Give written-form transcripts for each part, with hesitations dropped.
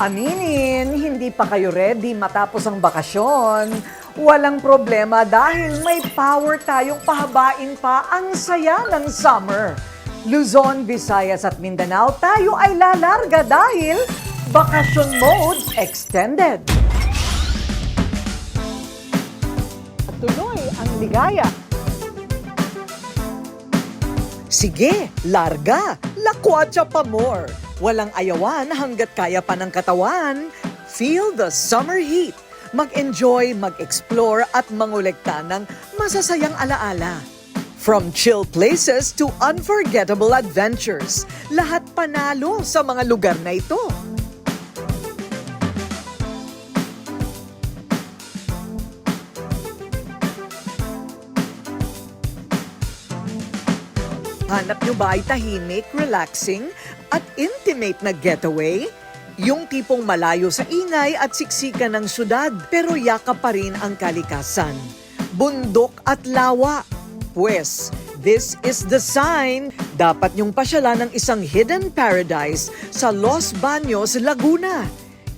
Aminin, hindi pa kayo ready matapos ang bakasyon. Walang problema dahil may power tayong pahabain pa ang saya ng summer. Luzon, Visayas at Mindanao, tayo ay lalarga dahil bakasyon mode extended. At tuloy ang ligaya. Sige, larga, lakwatsa pa more. Walang ayawan hanggat kaya pa ng katawan. Feel the summer heat. Mag-enjoy, mag-explore at mangolekta ng masasayang alaala. From chill places to unforgettable adventures, lahat panalo sa mga lugar na ito. Hanap nyo ba ay tahimik, relaxing, at intimate na getaway? Yung tipong malayo sa ingay at siksikan ng syudad pero yakap pa rin ang kalikasan. Bundok at lawa. Pues, this is the sign. Dapat nyong pasyalan ng isang hidden paradise sa Los Baños, Laguna.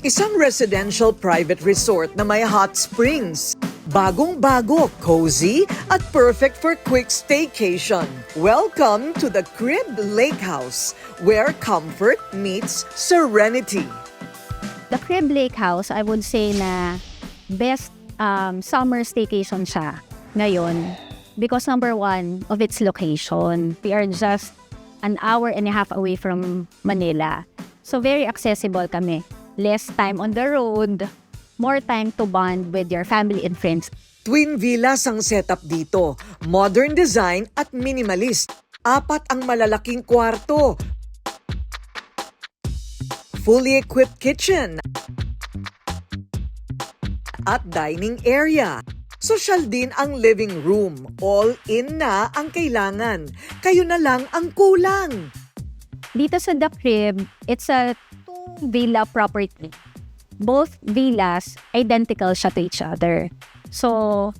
Isang residential private resort na may hot springs. Bagong-bago, cozy, at perfect for quick staycation. Welcome to the Crib Lake House, where comfort meets serenity. The Crib Lake House, I would say na best summer staycation siya ngayon because number one of its location. We are just an hour and a half away from Manila. So very accessible kami. Less time on the road, more time to bond with your family and friends. Twin villas ang setup dito. Modern design at minimalist. 4 ang malalaking kwarto. Fully equipped kitchen. At dining area. Social din ang living room. All in na ang kailangan. Kayo na lang ang kulang. Dito sa The Crib, it's a 2-villa property. Both villas, identical siya to each other. So,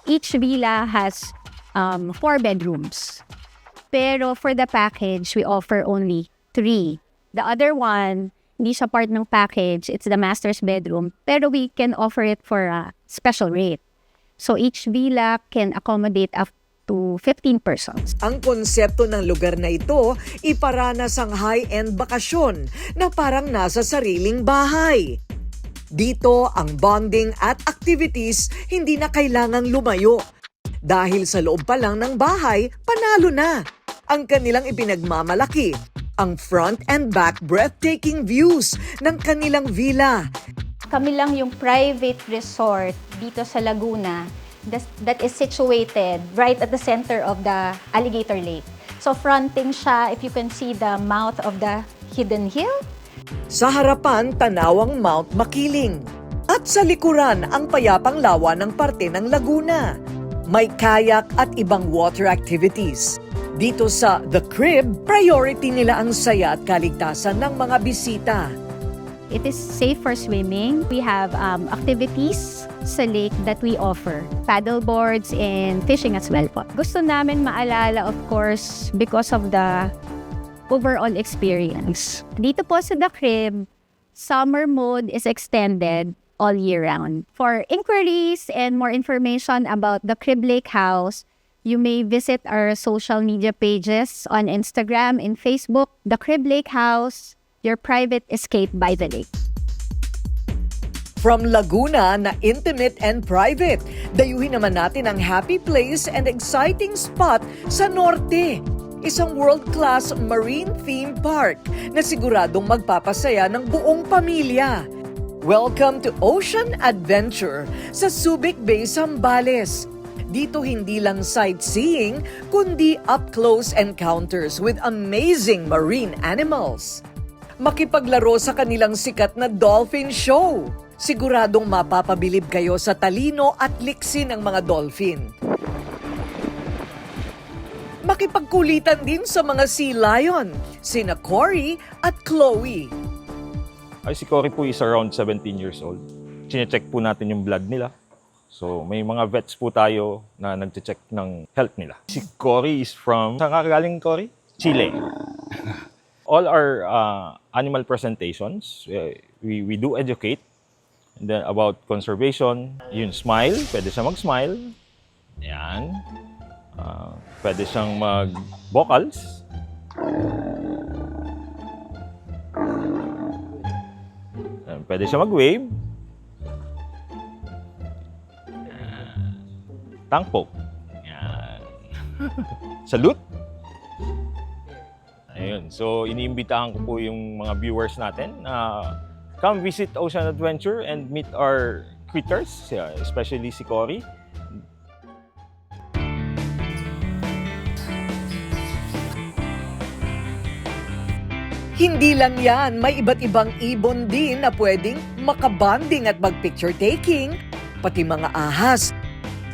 each villa has 4 bedrooms. Pero for the package, we offer only 3. The other one, hindi siya part ng package. It's the master's bedroom. Pero we can offer it for a special rate. So, each villa can accommodate up to 15 persons. Ang konsepto ng lugar na ito, iparanas ang high-end bakasyon na parang nasa sariling bahay. Dito, ang bonding at activities hindi na kailangang lumayo. Dahil sa loob pa lang ng bahay, panalo na. Ang kanilang ipinagmamalaki, ang front and back breathtaking views ng kanilang villa. Kami lang yung private resort dito sa Laguna that is situated right at the center of the Alligator Lake. So fronting siya, if you can see the mouth of the hidden hill. Sa harapan, tanawang Mount Makiling. At sa likuran, ang payapang lawa ng parte ng Laguna. May kayak at ibang water activities. Dito sa The Crib, priority nila ang saya at kaligtasan ng mga bisita. It is safe for swimming. We have activities sa lake that we offer. Paddle boards and fishing as well po. Gusto namin maalala, of course, because of the overall experience. Dito po sa The Crib, summer mode is extended all year round. For inquiries and more information about The Crib Lake House, you may visit our social media pages on Instagram and Facebook. The Crib Lake House, your private escape by the lake. From Laguna na intimate and private, dayuhin naman natin ang happy place and exciting spot sa norte. Isang world-class marine theme park na siguradong magpapasaya ng buong pamilya. Welcome to Ocean Adventure sa Subic Bay, Zambales. Dito hindi lang sightseeing, kundi up-close encounters with amazing marine animals. Makipaglaro sa kanilang sikat na dolphin show. Siguradong mapapabilib kayo sa talino at liksi ng mga dolphin. Makipagkulitan din sa mga sea lion, sina Cory at Chloe. Si Cory po is around 17 years old. Chine-check po natin yung blood nila. So may mga vets po tayo na nag-check ng health nila. Si Cory is from, saan ka galing, Cory? Chile. All our animal presentations, we do educate and then about conservation. Yun, smile, pwede siya mag-smile. Yan. Pwede siyang mag-vocals. Pwede siya mag-wave. Tongue poke. Yan. Salute. Ayun. So, iniimbitahan ko po yung mga viewers natin na come visit Ocean Adventure and meet our critters, especially si Cory. Hindi lang yan, may iba't ibang ibon din na pwedeng makabanding at mag-picture taking, pati mga ahas.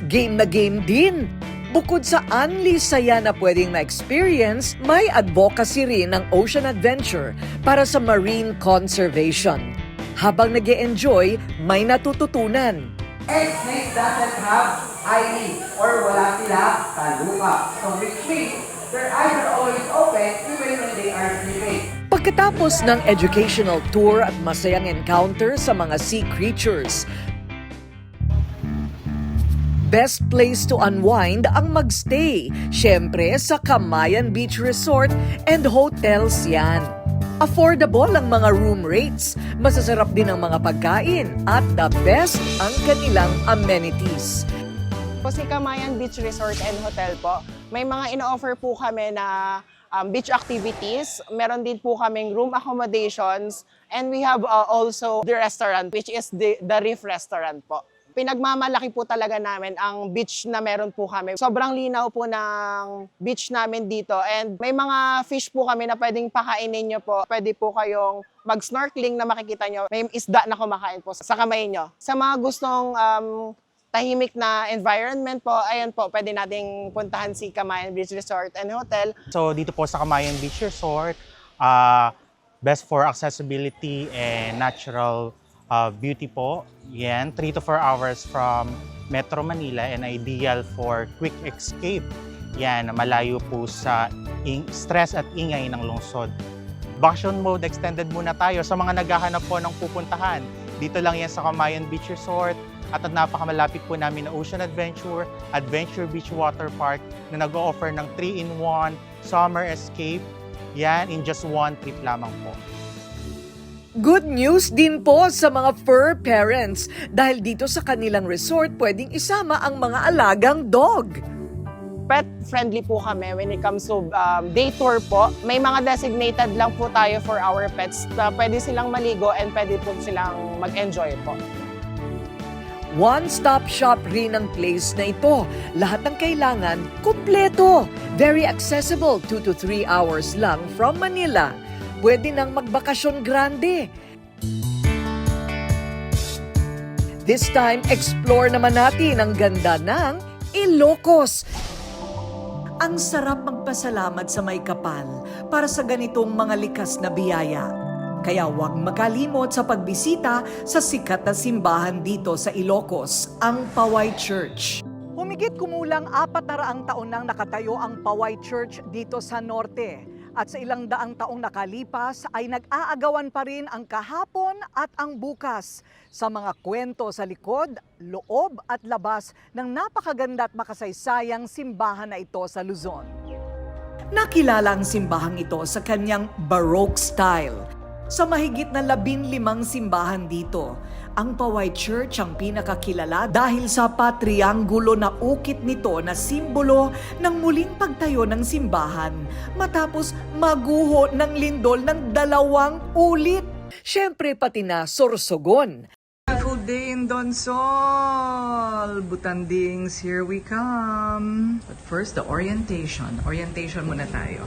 Game na game din. Bukod sa unli saya na pwedeng ma-experience, may advocacy rin ng Ocean Adventure para sa marine conservation. Habang nag-e-enjoy, may natututunan. Snakes doesn't have eyes or wala sila talupa. So which means their eyes are always open even when they are sleeping. Pagkatapos ng educational tour at masayang encounter sa mga sea creatures, best place to unwind ang magstay, syempre sa Camayan Beach Resort and Hotels yan. Affordable ang mga room rates, masasarap din ang mga pagkain at the best ang kanilang amenities. Po si Camayan Beach Resort and Hotel po, may mga ino-offer po kami na beach activities. Meron din po kaming room accommodations and we have also the restaurant which is the Reef Restaurant po. Pinagmamalaki po talaga namin ang beach na meron po kami. Sobrang linaw po ng beach namin dito and may mga fish po kami na pwedeng pakainin nyo po. Pwede po kayong mag-snorkeling na makikita nyo. May isda na kumakain po sa kamay nyo. Sa mga gustong tahimik na environment po, ayan po, pwede nating puntahan si Camayan Beach Resort and Hotel. So dito po sa Camayan Beach Resort, best for accessibility and natural beauty po. Yan, 3 to 4 hours from Metro Manila and ideal for quick escape. Yan, malayo po sa stress at ingay ng lungsod. Vacation mode extended muna tayo sa mga naghahanap po ng pupuntahan. Dito lang yan sa Camayan Beach Resort. At napakamalapit po namin na Ocean Adventure, Adventure Beach Water Park na nag-o-offer ng 3-in-1 summer escape. Yan, in just one trip lamang po. Good news din po sa mga fur parents dahil dito sa kanilang resort pwedeng isama ang mga alagang dog. Pet friendly po kami when it comes to day tour po. May mga designated lang po tayo for our pets na pwede silang maligo and pwede po silang mag-enjoy po. One-stop shop rin ang place na ito. Lahat ng kailangan, kumpleto. Very accessible, 2 to 3 hours lang from Manila. Pwede nang magbakasyon grande. This time, explore naman natin ang ganda ng Ilocos. Ang sarap magpasalamat sa may kapal para sa ganitong mga likas na biyaya. Kaya huwag makalimot sa pagbisita sa sikat na simbahan dito sa Ilocos, ang Paway Church. Humigit kumulang 400 taon nang nakatayo ang Paway Church dito sa Norte. At sa ilang daang taong nakalipas ay nag-aagawan pa rin ang kahapon at ang bukas sa mga kwento sa likod, loob at labas ng napakaganda at makasaysayang simbahan na ito sa Luzon. Nakilala ang simbahang ito sa kanyang Baroque style. Sa mahigit na 15 simbahan dito, ang Paway Church ang pinakakilala dahil sa patrianggulo na ukit nito na simbolo ng muling pagtayo ng simbahan matapos maguho ng lindol ng 2 ulit. Siyempre pati na Sorsogon. Beautiful day in Donsol! Butandings, here we come! But first, the orientation. Orientation muna tayo.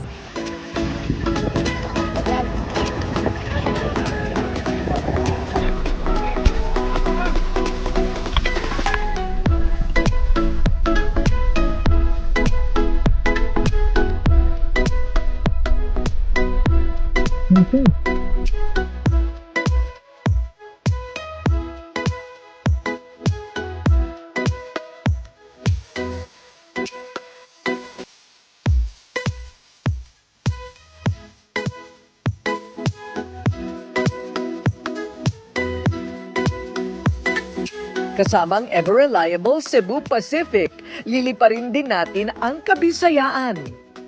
Kasamang ever-reliable Cebu Pacific, liliparin din natin ang Kabisayaan.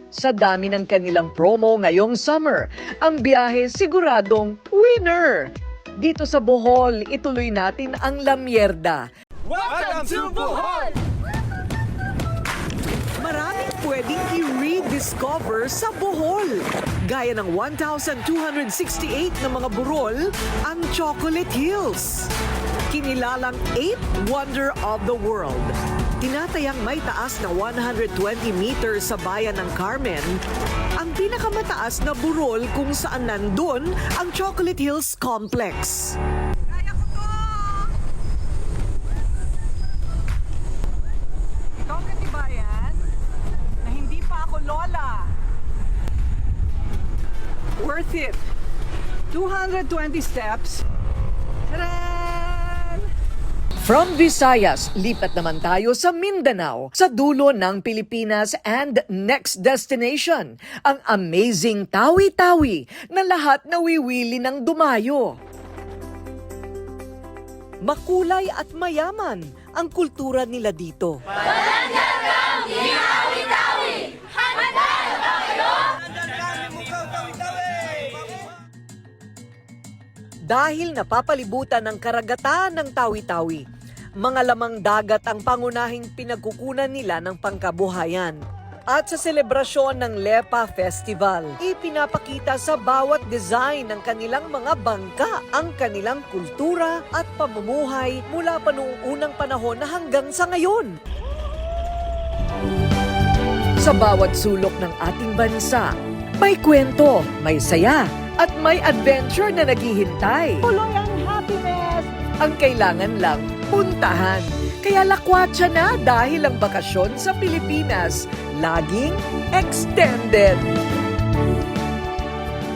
Sa dami ng kanilang promo ngayong summer, ang biyahe siguradong winner! Dito sa Bohol, ituloy natin ang La Mierda. Welcome to Bohol! Maraming pwedeng i-rediscover sa Bohol. Gaya ng 1,268 na mga burol, ang Chocolate Hills. Kinilalang 8th Wonder of the World. Tinatayang may taas na 120 meters sa bayan ng Carmen, ang pinakamataas na burol kung saan nandun ang Chocolate Hills Complex. Kaya ko to! Ikaw ang katibayan na hindi pa ako lola. Worth it. 220 steps. Tadaan! From Visayas, lipat naman tayo sa Mindanao, sa dulo ng Pilipinas and next destination, ang amazing Tawi-Tawi na lahat nawiwili ng dumayo. Makulay at mayaman ang kultura nila dito. Dahil napapalibutan ng karagatan ng Tawi-Tawi, mga lamang dagat ang pangunahing pinagkukunan nila ng pangkabuhayan. At sa selebrasyon ng Lepa Festival, ipinapakita sa bawat design ng kanilang mga bangka ang kanilang kultura at pamumuhay mula pa noong unang panahon na hanggang sa ngayon. Sa bawat sulok ng ating bansa, may kwento, may saya, at may adventure na naghihintay. Tuloy ang happiness! Ang kailangan lang puntahan. Kaya lakwatsa na dahil ang bakasyon sa Pilipinas laging extended.